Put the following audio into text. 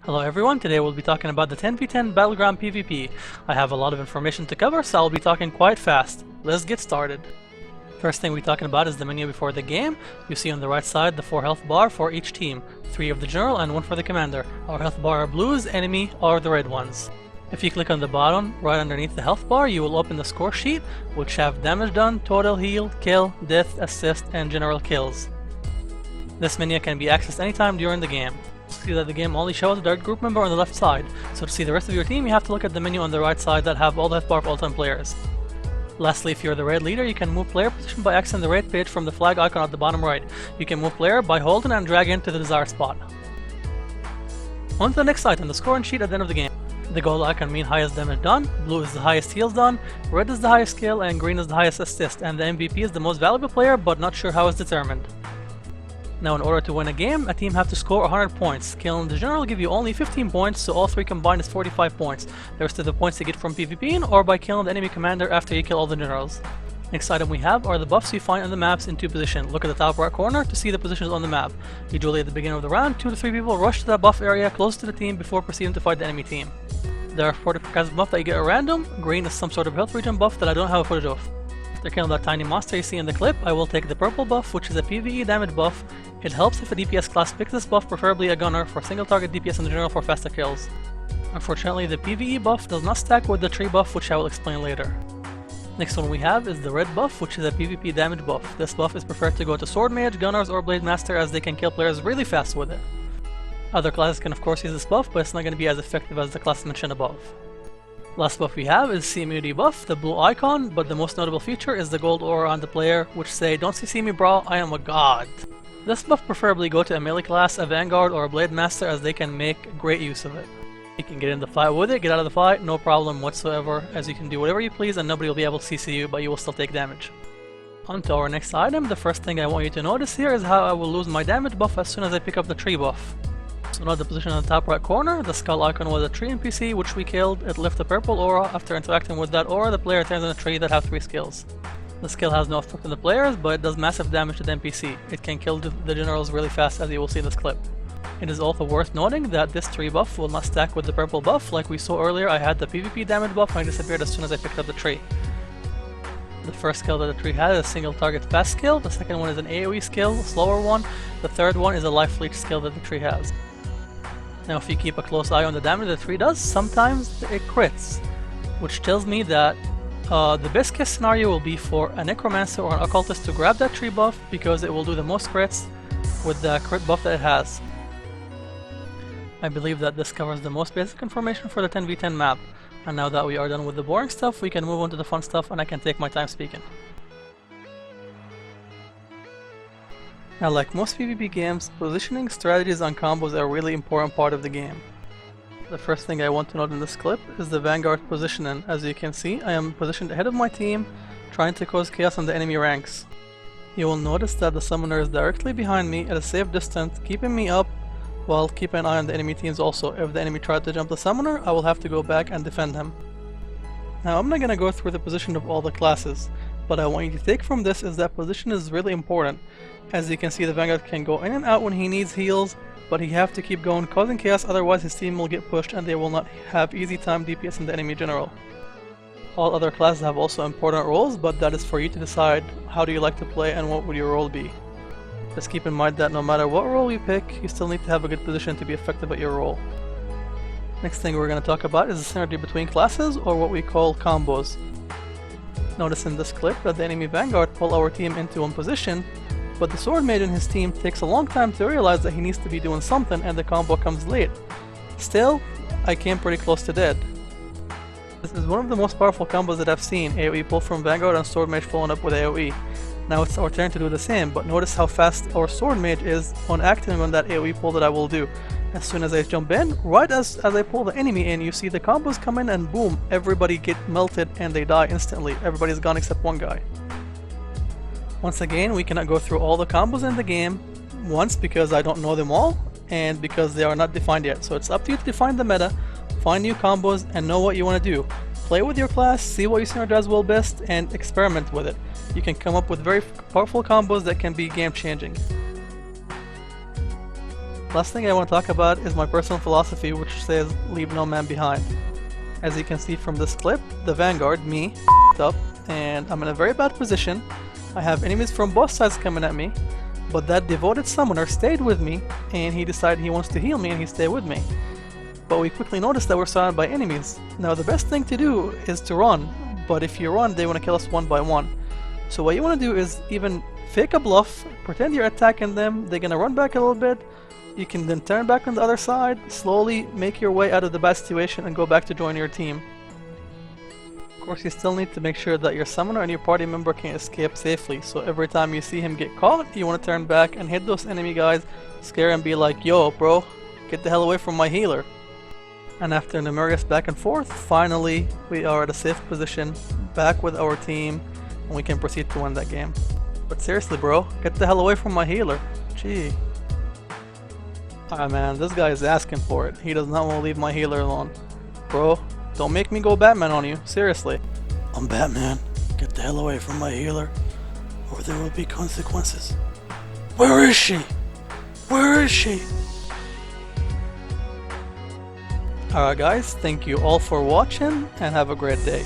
Hello everyone, today we'll be talking about the 10v10 battleground PvP. I have a lot of information to cover, so I'll be talking quite fast. Let's get started. First thing we're talking about is the menu before the game. You see on the right side the 4 health bar for each team, 3 of the general and 1 for the commander. Our health bar are blues, enemy are the red ones. If you click on the bottom, right underneath the health bar, you will open the score sheet, which have damage done, total heal, kill, death, assist, and general kills. This menu can be accessed anytime during the game. See that the game only shows a direct group member on the left side, so to see the rest of your team you have to look at the menu on the right side that have all the health bar of all time players. Lastly, if you're the raid leader, you can move player position by accessing the raid page from the flag icon at the bottom right. You can move player by holding and dragging to the desired spot. On to the next item, the scoring sheet at the end of the game. The gold icon means highest damage done, blue is the highest heals done, red is the highest kill, and green is the highest assist, and the MVP is the most valuable player, but not sure how it's determined. Now in order to win a game, a team have to score 100 points. Killing the general will give you only 15 points, so all 3 combined is 45 points. The rest of the points you get from PvPing or by killing the enemy commander after you kill all the generals. Next item we have are the buffs you find on the maps in 2 positions. Look at the top right corner to see the positions on the map. Usually at the beginning of the round, 2 to 3 people rush to that buff area close to the team before proceeding to fight the enemy team. There are 4 different kinds of buff that you get at random. Green is some sort of health regen buff that I don't have a footage of. After killing that tiny monster you see in the clip, I will take the purple buff, which is a PvE damage buff. It helps if a DPS class picks this buff, preferably a gunner, for single target DPS in general for faster kills. Unfortunately, the PvE buff does not stack with the tree buff, which I will explain later. Next one we have is the red buff, which is a PvP damage buff. This buff is preferred to go to sword mage, gunners, or blade master as they can kill players really fast with it. Other classes can of course use this buff, but it's not going to be as effective as the class mentioned above. Last buff we have is see immunity buff, the blue icon, but the most notable feature is the gold aura on the player, which say, "Don't see me bro, I am a god." This buff preferably go to a melee class, a vanguard, or a blade master as they can make great use of it. You can get in the fight with it, get out of the fight, no problem whatsoever, as you can do whatever you please and nobody will be able to CC you, but you will still take damage. On to our next item, the first thing I want you to notice here is how I will lose my damage buff as soon as I pick up the tree buff. So note the position on the top right corner, the skull icon was a tree NPC which we killed. It left a purple aura. After interacting with that aura, the player turns on a tree that have 3 skills. The skill has no effect on the players, but it does massive damage to the NPC. It can kill the generals really fast, as you will see in this clip. It is also worth noting that this tree buff will not stack with the purple buff. Like we saw earlier, I had the PvP damage buff and it disappeared as soon as I picked up the tree. The first skill that the tree has is a single target fast skill, the second one is an AoE skill, a slower one, the third one is a life leech skill that the tree has. Now if you keep a close eye on the damage the tree does, sometimes it crits, which tells me that the best case scenario will be for a necromancer or an occultist to grab that tree buff because it will do the most crits with the crit buff that it has. I believe that this covers the most basic information for the 10v10 map, and now that we are done with the boring stuff, we can move on to the fun stuff and I can take my time speaking. Now, like most PvP games, positioning, strategies, and combos are a really important part of the game. The first thing I want to note in this clip is the vanguard positioning. As you can see, I am positioned ahead of my team, trying to cause chaos on the enemy ranks. You will notice that the summoner is directly behind me at a safe distance, keeping me up while keeping an eye on the enemy teams also. If the enemy tried to jump the summoner, I will have to go back and defend him. Now, I'm not going to go through the position of all the classes, but I want you to take from this is that position is really important. As you can see, the vanguard can go in and out when he needs heals, but he have to keep going causing chaos, otherwise his team will get pushed and they will not have easy time DPS in the enemy general. All other classes have also important roles, but that is for you to decide how do you like to play and what would your role be. Just keep in mind that no matter what role you pick, you still need to have a good position to be effective at your role. Next thing we're going to talk about is the synergy between classes, or what we call combos. Notice in this clip that the enemy vanguard pull our team into one position, but the sword mage in his team takes a long time to realize that he needs to be doing something and the combo comes late. Still, I came pretty close to dead. This is one of the most powerful combos that I've seen, AoE pull from vanguard and sword mage following up with AoE. Now it's our turn to do the same, but notice how fast our sword mage is on acting on that AoE pull that I will do. As soon as I jump in, right as I pull the enemy in, you see the combos come in and boom, everybody get melted and they die instantly. Everybody's gone except one guy. Once again, we cannot go through all the combos in the game once because I don't know them all and because they are not defined yet. So it's up to you to define the meta, find new combos, and know what you want to do. Play with your class, see what you synergize well best, and experiment with it. You can come up with very powerful combos that can be game changing. Last thing I want to talk about is my personal philosophy, which says leave no man behind. As you can see from this clip, the Vanguard, me, up, and I'm in a very bad position. I have enemies from both sides coming at me, but that devoted summoner stayed with me, and he decided he wants to heal me and he stayed with me. But we quickly noticed that we're surrounded by enemies. Now the best thing to do is to run, but if you run, they want to kill us one by one. So what you want to do is even fake a bluff, pretend you're attacking them, they're gonna run back a little bit, you can then turn back on the other side, slowly make your way out of the bad situation and go back to join your team. Of course, you still need to make sure that your summoner and your party member can escape safely, so every time you see him get caught, you want to turn back and hit those enemy guys, scare and be like, yo bro, get the hell away from my healer. And after numerous back and forth, finally we are at a safe position, back with our team, and we can proceed to win that game. But seriously bro, get the hell away from my healer. Gee. Alright man, this guy is asking for it. He does not want to leave my healer alone. Bro, don't make me go Batman on you, seriously. I'm Batman. Get the hell away from my healer, or there will be consequences. Where is she? Where is she? Alright guys, thank you all for watching, and have a great day.